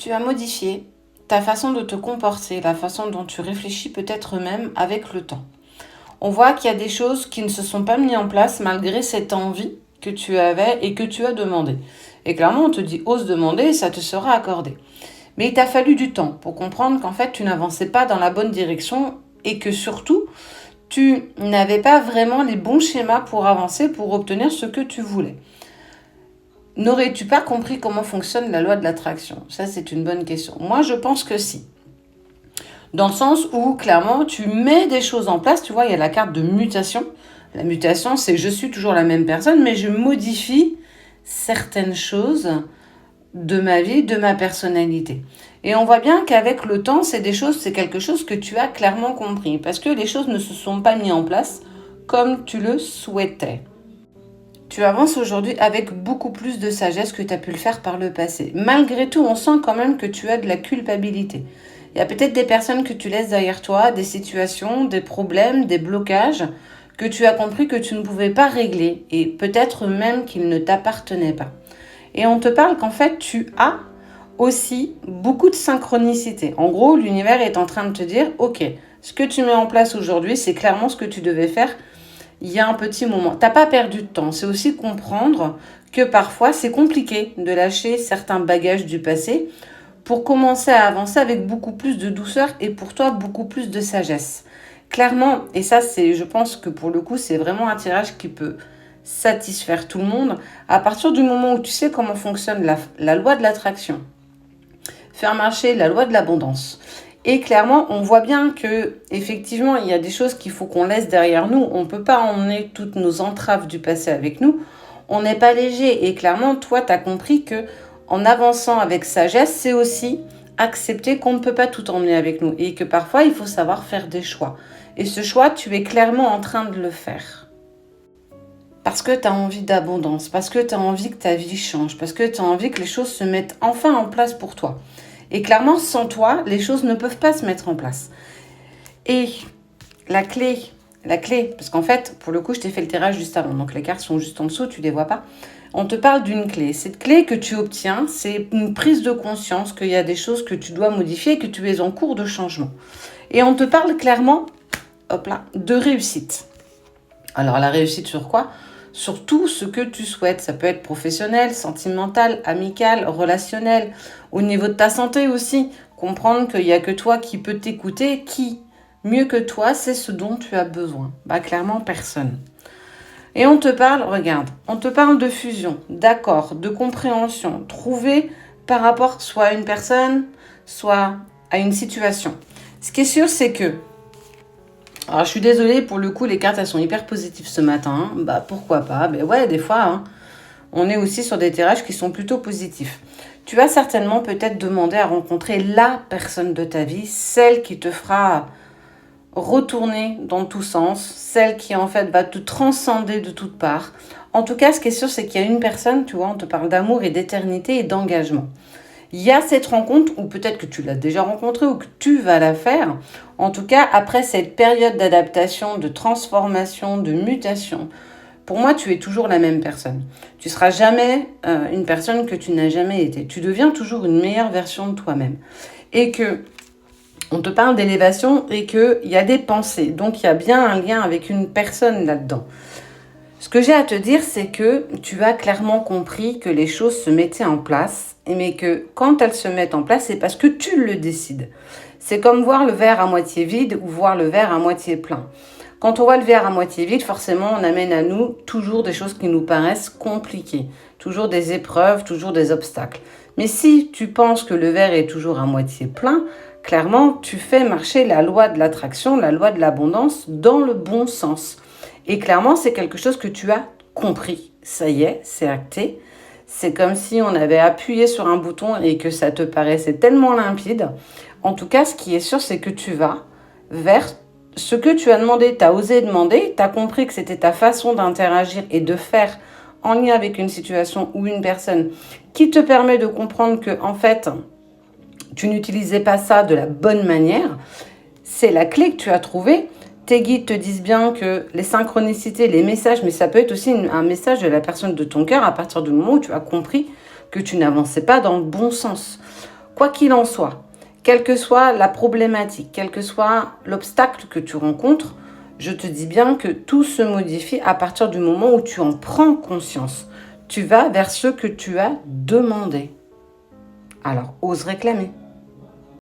Tu as modifié ta façon de te comporter, la façon dont tu réfléchis peut-être même avec le temps. On voit qu'il y a des choses qui ne se sont pas mises en place malgré cette envie que tu avais et que tu as demandé. Et clairement, on te dit ose demander et ça te sera accordé. Mais il t'a fallu du temps pour comprendre qu'en fait, tu n'avançais pas dans la bonne direction et que surtout, tu n'avais pas vraiment les bons schémas pour avancer, pour obtenir ce que tu voulais. N'aurais-tu pas compris comment fonctionne la loi de l'attraction? Ça, c'est une bonne question. Moi, je pense que si. Dans le sens où, clairement, tu mets des choses en place. Tu vois, il y a la carte de mutation. La mutation, c'est je suis toujours la même personne, mais je modifie certaines choses de ma vie, de ma personnalité. Et on voit bien qu'avec le temps, c'est quelque chose que tu as clairement compris. Parce que les choses ne se sont pas mises en place comme tu le souhaitais. Tu avances aujourd'hui avec beaucoup plus de sagesse que tu as pu le faire par le passé. Malgré tout, on sent quand même que tu as de la culpabilité. Il y a peut-être des personnes que tu laisses derrière toi, des situations, des problèmes, des blocages que tu as compris que tu ne pouvais pas régler et peut-être même qu'ils ne t'appartenaient pas. Et on te parle qu'en fait, tu as aussi beaucoup de synchronicité. En gros, l'univers est en train de te dire, ok, ce que tu mets en place aujourd'hui, c'est clairement ce que tu devais faire il y a un petit moment. T'as pas perdu de temps. C'est aussi comprendre que parfois c'est compliqué de lâcher certains bagages du passé pour commencer à avancer avec beaucoup plus de douceur et pour toi beaucoup plus de sagesse. Clairement, et ça je pense que pour le coup c'est vraiment un tirage qui peut satisfaire tout le monde. À partir du moment où tu sais comment fonctionne la loi de l'attraction, faire marcher la loi de l'abondance. Et clairement, on voit bien que effectivement, il y a des choses qu'il faut qu'on laisse derrière nous. On ne peut pas emmener toutes nos entraves du passé avec nous. On n'est pas léger. Et clairement, toi, tu as compris que en avançant avec sagesse, c'est aussi accepter qu'on ne peut pas tout emmener avec nous. Et que parfois, il faut savoir faire des choix. Et ce choix, tu es clairement en train de le faire. Parce que tu as envie d'abondance, parce que tu as envie que ta vie change, parce que tu as envie que les choses se mettent enfin en place pour toi. Et clairement, sans toi, les choses ne peuvent pas se mettre en place. Et la clé, parce qu'en fait, pour le coup, je t'ai fait le tirage juste avant, donc les cartes sont juste en dessous, tu ne les vois pas. On te parle d'une clé. Cette clé que tu obtiens, c'est une prise de conscience qu'il y a des choses que tu dois modifier, que tu es en cours de changement. Et on te parle clairement, hop là, de réussite. Alors la réussite sur quoi ? Sur tout ce que tu souhaites. Ça peut être professionnel, sentimental, amical, relationnel. Au niveau de ta santé aussi, comprendre qu'il n'y a que toi qui peux t'écouter. Qui, mieux que toi, c'est ce dont tu as besoin. Bah clairement, personne. Et on te parle, regarde, on te parle de fusion, d'accord, de compréhension. Trouver par rapport soit à une personne, soit à une situation. Ce qui est sûr, c'est que alors, je suis désolée, pour le coup, les cartes, elles sont hyper positives ce matin. Bah, pourquoi pas? Ben ouais, des fois, on est aussi sur des tirages qui sont plutôt positifs. Tu vas certainement peut-être demander à rencontrer la personne de ta vie, celle qui te fera retourner dans tous sens, celle qui, en fait, va te transcender de toutes parts. En tout cas, ce qui est sûr, c'est qu'il y a une personne, tu vois, on te parle d'amour et d'éternité et d'engagement. Il y a cette rencontre, ou peut-être que tu l'as déjà rencontrée ou que tu vas la faire. En tout cas, après cette période d'adaptation, de transformation, de mutation, pour moi, tu es toujours la même personne. Tu ne seras jamais une personne que tu n'as jamais été. Tu deviens toujours une meilleure version de toi-même. Et que on te parle d'élévation et qu'il y a des pensées. Donc, il y a bien un lien avec une personne là-dedans. Ce que j'ai à te dire, c'est que tu as clairement compris que les choses se mettaient en place, mais que quand elles se mettent en place, c'est parce que tu le décides. C'est comme voir le verre à moitié vide ou voir le verre à moitié plein. Quand on voit le verre à moitié vide, forcément, on amène à nous toujours des choses qui nous paraissent compliquées, toujours des épreuves, toujours des obstacles. Mais si tu penses que le verre est toujours à moitié plein, clairement, tu fais marcher la loi de l'attraction, la loi de l'abondance dans le bon sens. Et clairement, c'est quelque chose que tu as compris. Ça y est, c'est acté. C'est comme si on avait appuyé sur un bouton et que ça te paraissait tellement limpide. En tout cas, ce qui est sûr, c'est que tu vas vers ce que tu as demandé. Tu as osé demander, tu as compris que c'était ta façon d'interagir et de faire en lien avec une situation ou une personne qui te permet de comprendre que, en fait, tu n'utilisais pas ça de la bonne manière. C'est la clé que tu as trouvée. Tes guides te disent bien que les synchronicités, les messages, mais ça peut être aussi un message de la personne de ton cœur à partir du moment où tu as compris que tu n'avançais pas dans le bon sens. Quoi qu'il en soit, quelle que soit la problématique, quel que soit l'obstacle que tu rencontres, je te dis bien que tout se modifie à partir du moment où tu en prends conscience. Tu vas vers ce que tu as demandé. Alors, ose réclamer.